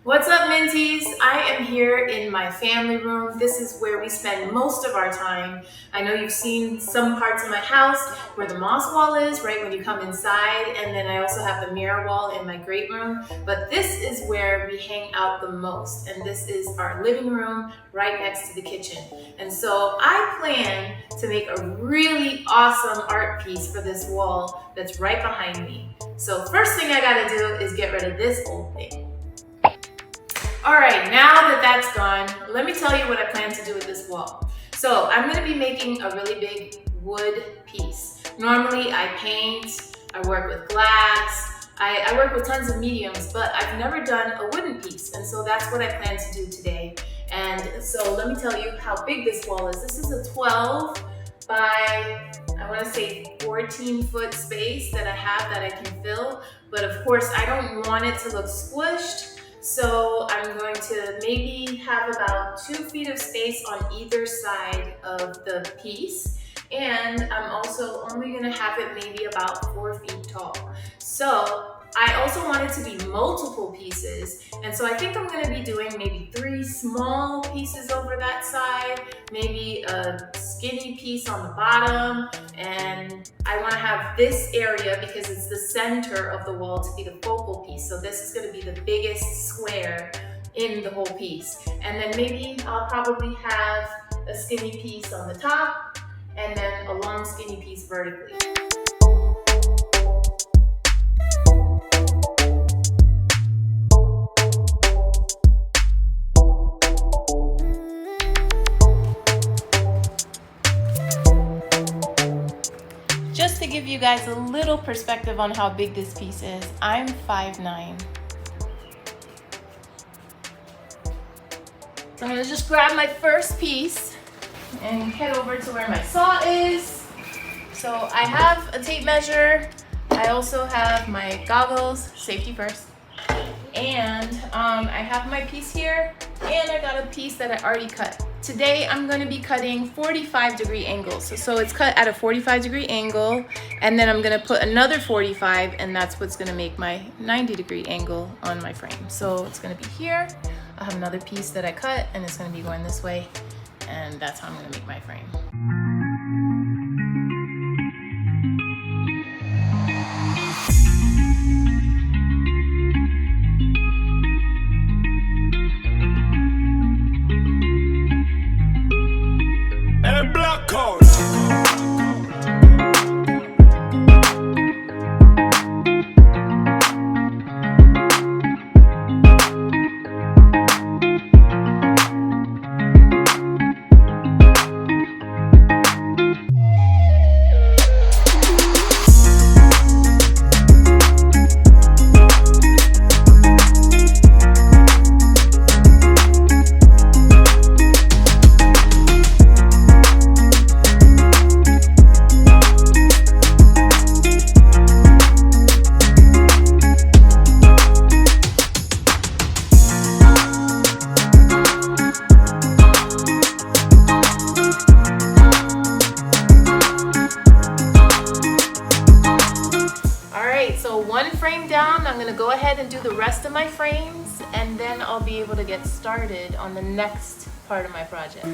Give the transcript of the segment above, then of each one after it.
What's up, Minties? I am here in my family room. This is where we spend most of our time. I know you've seen some parts of my house where the moss wall is, right when you come inside, and then I also have the mirror wall in my great room. But this is where we hang out the most, and this is our living room right next to the kitchen. And so I plan to make a really awesome art piece for this wall that's right behind me. So first thing I gotta do is get rid of this old thing. All right, now that that's gone, let me tell you what I plan to do with this wall. So I'm gonna be making a really big wood piece. Normally I paint, I work with glass, I work with tons of mediums, but I've never done a wooden piece, and so that's what I plan to do today. And so let me tell you how big this wall is. This is a 12 by, I wanna say 14-foot space that I have that I can fill, but of course I don't want it to look squished. So I'm going to maybe have about 2 feet of space on either side of the piece. And I'm also only gonna have it maybe about 4 feet tall. So I also want it to be multiple pieces. And so I think I'm gonna be doing maybe 3 small pieces over that side, maybe a skinny piece on the bottom, and I wanna have this area because it's the center of the wall to be the focal piece. So this is gonna be the biggest square in the whole piece. And then maybe I'll probably have a skinny piece on the top and then a long skinny piece vertically. Just to give you guys a little perspective on how big this piece is, I'm 5'9". So I'm gonna just grab my first piece and head over to where my saw is. So I have a tape measure. I also have my goggles, safety first. And I have my piece here, and I got a piece that I already cut. Today I'm going to be cutting 45-degree angles. So it's cut at a 45-degree angle, and then I'm going to put another 45, and that's what's going to make my 90-degree angle on my frame. So it's going to be here. I have another piece that I cut, and it's going to be going this way, and that's how I'm going to make my frame. So one frame down, I'm gonna go ahead and do the rest of my frames, and then I'll be able to get started on the next part of my project.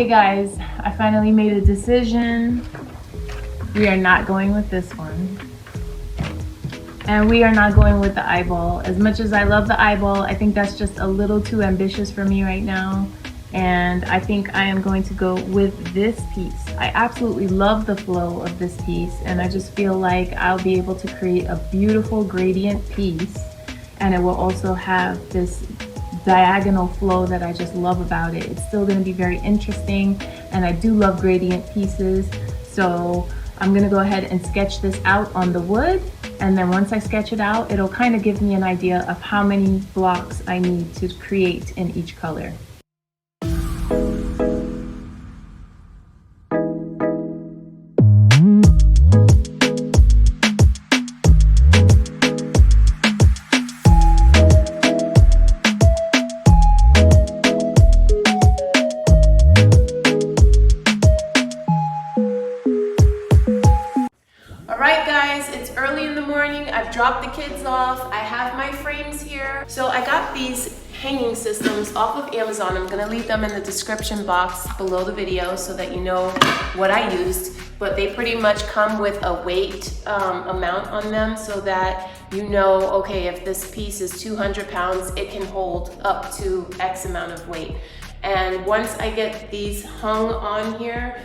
Okay guys, I finally made a decision. We are not going with this one. And we are not going with the eyeball. As much as I love the eyeball, I think that's just a little too ambitious for me right now. And I think I am going to go with this piece. I absolutely love the flow of this piece, and I just feel like I'll be able to create a beautiful gradient piece, and it will also have this diagonal flow that I just love about it. It's still going to be very interesting, and I do love gradient pieces. So I'm going to go ahead and sketch this out on the wood, and then once I sketch it out, it'll kind of give me an idea of how many blocks I need to create in each color. Alright guys, it's early in the morning. I've dropped the kids off. I have my frames here. So I got these hanging systems off of Amazon. I'm gonna leave them in the description box below the video so that you know what I used. But they pretty much come with a weight amount on them so that you know, okay, if this piece is 200 pounds, it can hold up to X amount of weight. And once I get these hung on here,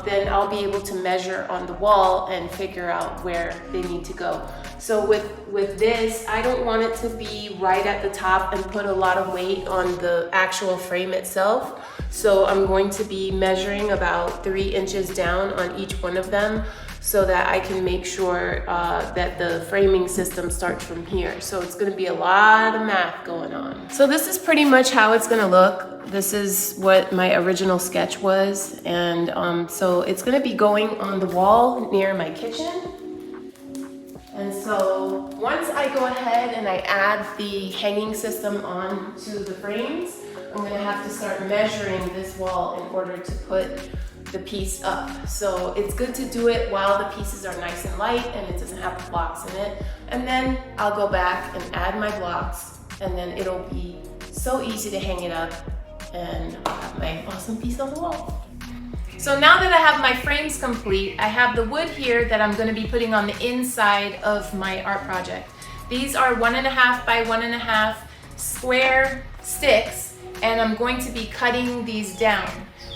then I'll be able to measure on the wall and figure out where they need to go. So with this, I don't want it to be right at the top and put a lot of weight on the actual frame itself. So I'm going to be measuring about 3 inches down on each one of them so that I can make sure that the framing system starts from here. So it's gonna be a lot of math going on. So this is pretty much how it's gonna look. This is what my original sketch was. And so it's gonna be going on the wall near my kitchen. And so once I go ahead and I add the hanging system on to the frames, I'm gonna have to start measuring this wall in order to put the piece up. So it's good to do it while the pieces are nice and light and it doesn't have blocks in it. And then I'll go back and add my blocks, and then it'll be so easy to hang it up and I'll have my awesome piece on the wall. So now that I have my frames complete, I have the wood here that I'm gonna be putting on the inside of my art project. These are 1.5 by 1.5 square sticks, and I'm going to be cutting these down.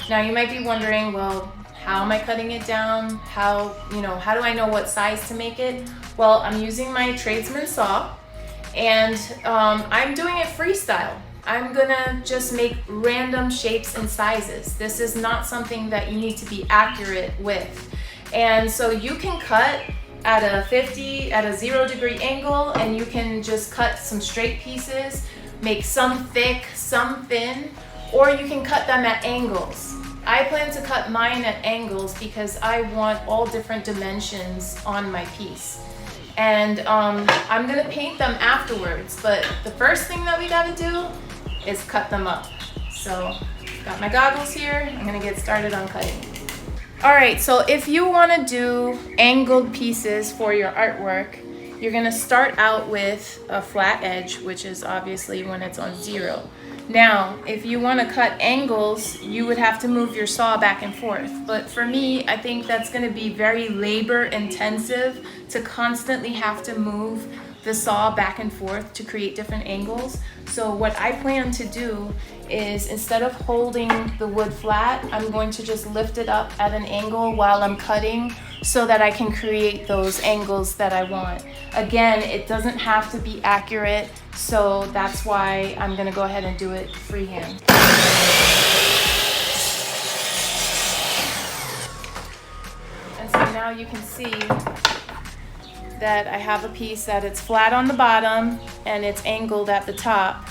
Now you might be wondering, well, how am I cutting it down? How do I know what size to make it? Well, I'm using my tradesman saw, and I'm doing it freestyle. I'm gonna just make random shapes and sizes. This is not something that you need to be accurate with. And so you can cut at a 0-degree angle, and you can just cut some straight pieces, make some thick, some thin, or you can cut them at angles. I plan to cut mine at angles because I want all different dimensions on my piece. And I'm gonna paint them afterwards, but the first thing that we gotta do is cut them up. So got my goggles here, I'm gonna get started on cutting. All right, so if you wanna do angled pieces for your artwork, you're gonna start out with a flat edge, which is obviously when it's on 0. Now, if you wanna cut angles, you would have to move your saw back and forth. But for me, I think that's gonna be very labor intensive to constantly have to move the saw back and forth to create different angles. So what I plan to do is, instead of holding the wood flat, I'm going to just lift it up at an angle while I'm cutting so that I can create those angles that I want. Again, it doesn't have to be accurate, so that's why I'm gonna go ahead and do it freehand. And so now you can see that I have a piece that it's flat on the bottom and it's angled at the top,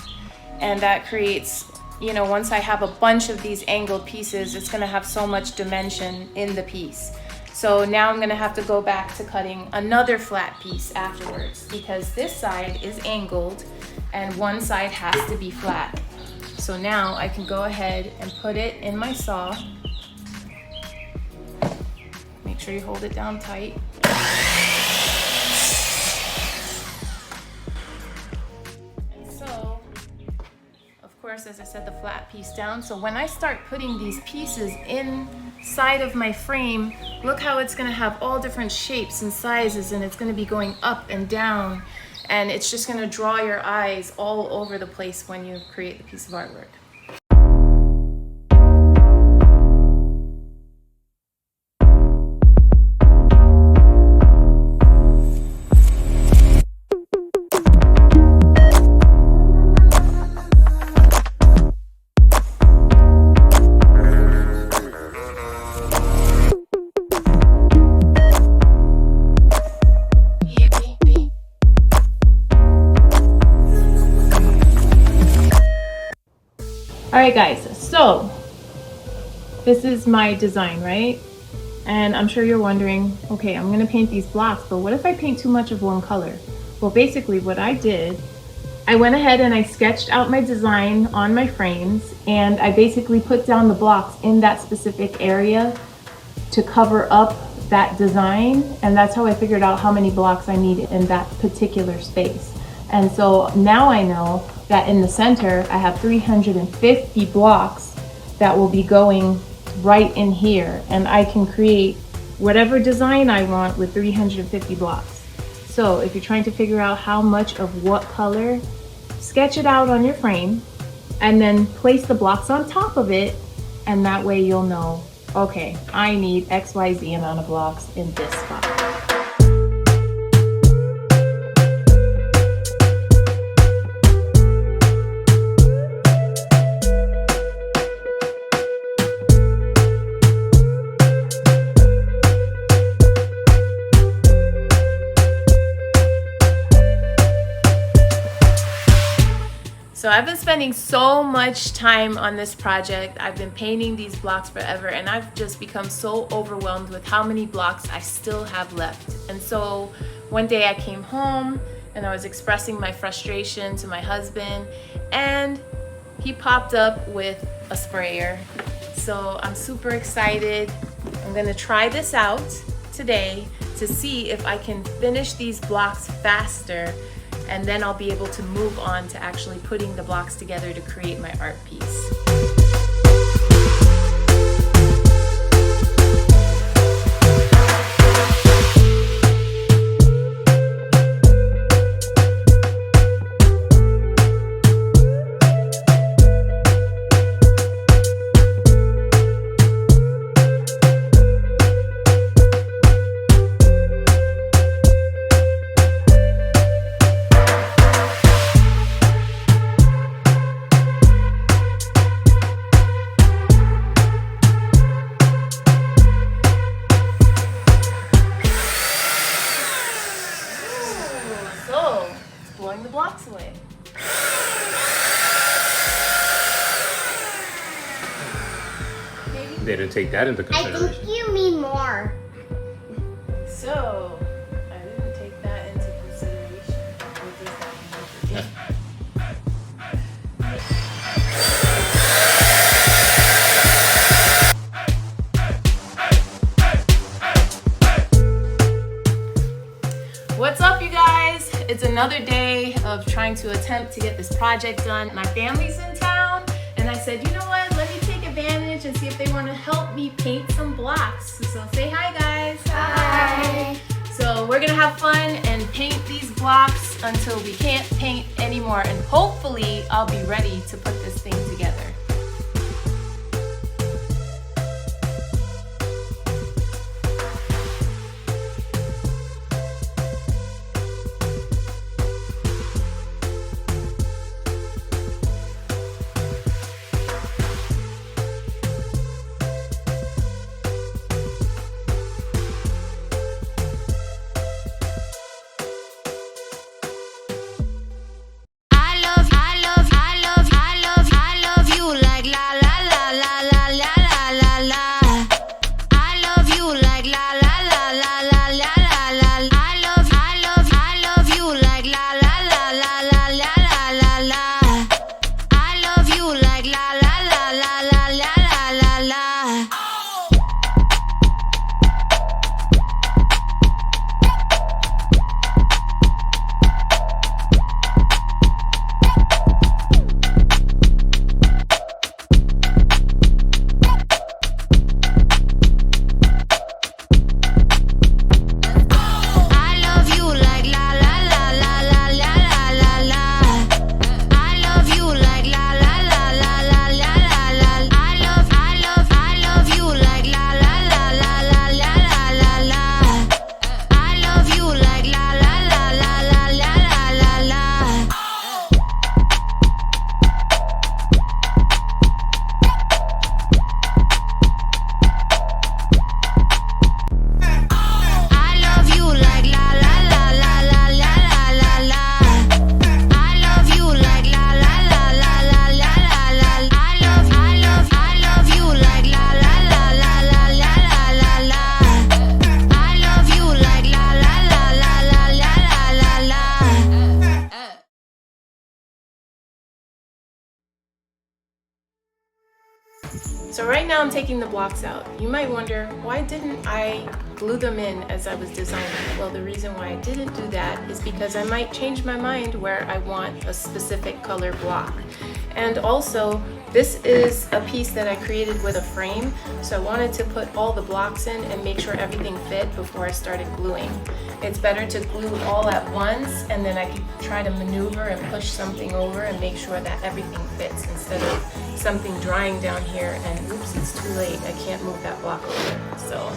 and that creates, once I have a bunch of these angled pieces, it's gonna have so much dimension in the piece. So now I'm gonna have to go back to cutting another flat piece afterwards, because this side is angled and one side has to be flat. So now I can go ahead and put it in my saw. Make sure you hold it down tight. Of course, as I said, the flat piece down. So when I start putting these pieces inside of my frame, Look how it's gonna have all different shapes and sizes, and it's gonna be going up and down, and it's just gonna draw your eyes all over the place when you create the piece of artwork. All right guys, so this is my design, right? And I'm sure you're wondering, okay, I'm gonna paint these blocks, but what if I paint too much of one color? Well, basically what I did, I went ahead and I sketched out my design on my frames, and I basically put down the blocks in that specific area to cover up that design, and that's how I figured out how many blocks I need in that particular space. And so now I know that in the center, I have 350 blocks that will be going right in here, and I can create whatever design I want with 350 blocks. So if you're trying to figure out how much of what color, sketch it out on your frame and then place the blocks on top of it, and that way you'll know, okay, I need XYZ amount of blocks in this spot. So I've been spending so much time on this project. I've been painting these blocks forever, and I've just become so overwhelmed with how many blocks I still have left. And so one day I came home and I was expressing my frustration to my husband, and he popped up with a sprayer. So I'm super excited. I'm gonna try this out today to see if I can finish these blocks faster, and then I'll be able to move on to actually putting the blocks together to create my art piece. Blowing the blocks away. They didn't take that into I consideration. think you mean more. So I didn't take that into consideration. What does that mean? What's up, you guys? It's another day of trying to attempt to get this project done. My family's in town, and I said, you know what? Let me take advantage and see if they want to help me paint some blocks. So say hi, guys. Hi. So we're gonna have fun and paint these blocks until we can't paint anymore, and hopefully I'll be ready to put this thing together. I love you So right now I'm taking the blocks out. You might wonder, why didn't I glue them in as I was designing? Well, the reason why I didn't do that is because I might change my mind where I want a specific color block. And also, this is a piece that I created with a frame, so I wanted to put all the blocks in and make sure everything fit before I started gluing. It's better to glue all at once, and then I can try to maneuver and push something over and make sure that everything fits instead of something drying down here and oops, it's too late, I can't move that block over. So,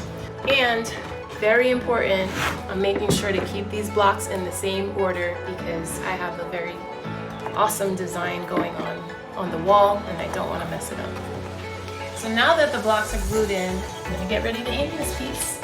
and very important, I'm making sure to keep these blocks in the same order because I have a very awesome design going on the wall and I don't want to mess it up. So now that the blocks are glued in, I'm going to get ready to hang this piece.